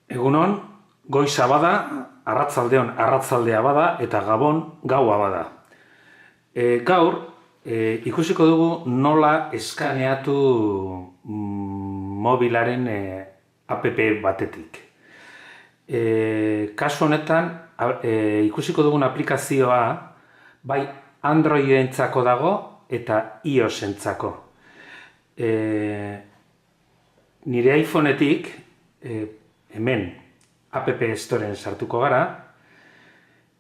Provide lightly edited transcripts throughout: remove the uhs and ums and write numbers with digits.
Egunon, goiza bada, arratzaldeon arratzaldea bada eta gabon gaua bada. Gaur, ikusiko dugu nola eskaneatu mobilaren app batetik. Kasu honetan, ikusiko dugun aplikazioa bai Androidentzako dago eta iOSentzako. Nire iPhoneetik, hemen App Storen sartuko gara,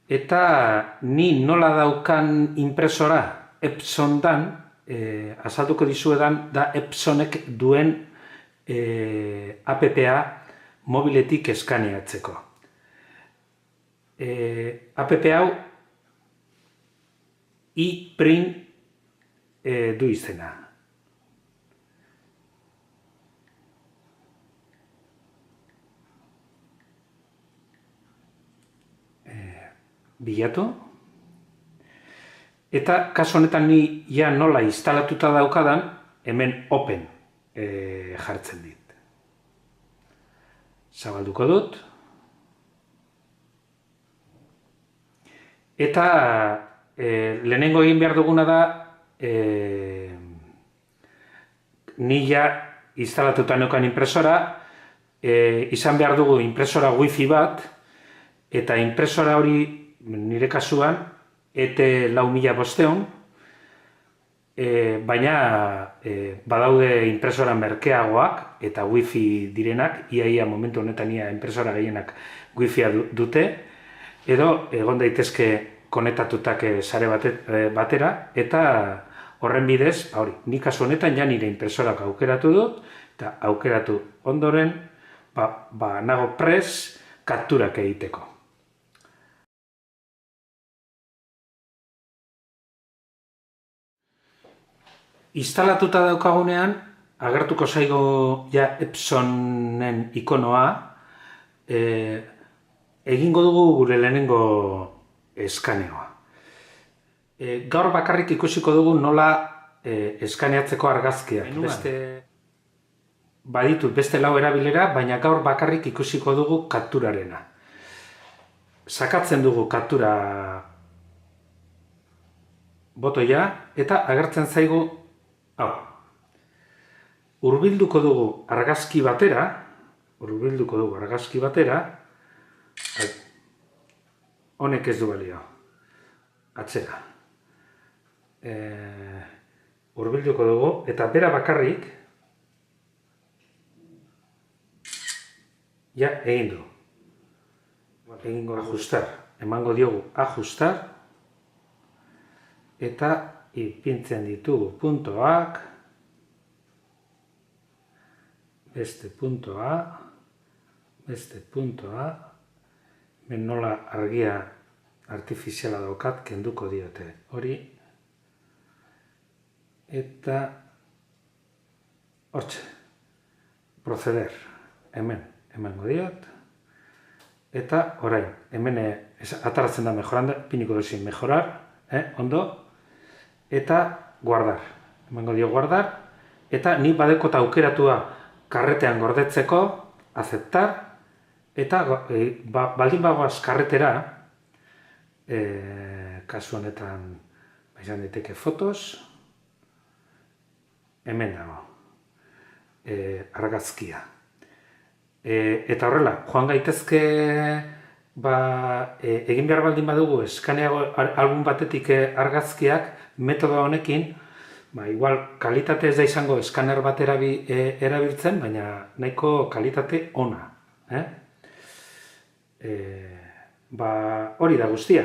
eta ni nola daukan impresora Epson dan, azalduko dizuedan da Epsonek duen appa mobiletik eskaneatzeko. App hau iPrint du izena. Bilatu. Eta kasu honetan ni ja nola instalatuta daukadan, hemen Open jartzen dit. Zabalduko dut. Eta lehenengo egin behar duguna da, ni ja instalatuta neukan impresora, izan behar dugu impresora wifi bat, eta impresora hori nire kasuan, ET4500, baina badaude impresora merkeagoak eta wifi direnak, iaia momentu honetan ia impresora gehienak wifia dute, edo egon daitezke konektatutak sare batera, eta horren bidez, ni kasu honetan ja nire impresorak aukeratu dut, eta aukeratu ondoren, nago prest kapturak egiteko. Instalatuta daukagunean, agertuko zaigu ja Epsonen ikonoa, egingo dugu gure lehenengo eskaneoa. Gaur bakarrik ikusiko dugu nola eskaneatzeko argazkiak. Baditut beste lau erabilera, baina gaur bakarrik ikusiko dugu kapturarena. Sakatzen dugu kaptura botoia eta agertzen zaigu hau. Hurbilduko dugu argazki batera, honek ez du balio, atzera. Hurbilduko dugu eta bera bakarrik ja egin du. Egingo ajustar, emango diogu ajustar, eta ipintzen ditugu puntoak, beste puntoa, hemen nola argia artifiziala daukat kenduko diote hori, eta hortxe, proceder, hemen emango diot, eta orain, hemen ataratzen da mejorando, piniko duzin mejorar, ondo, eta guardar, emango dio guardar, eta ni badekot aukeratua karretean gordetzeko, aceptar, eta baldin bagoaz karretera, kasu honetan izan daiteke fotos, hemen dago, argazkia. Eta horrela, joan gaitezke egin behar baldin badugu eskaneago album batetik argazkiak metodo honekin, igual kalitate ez da izango eskaner bat erabiltzen, baina nahiko kalitate ona. Hori da guztia.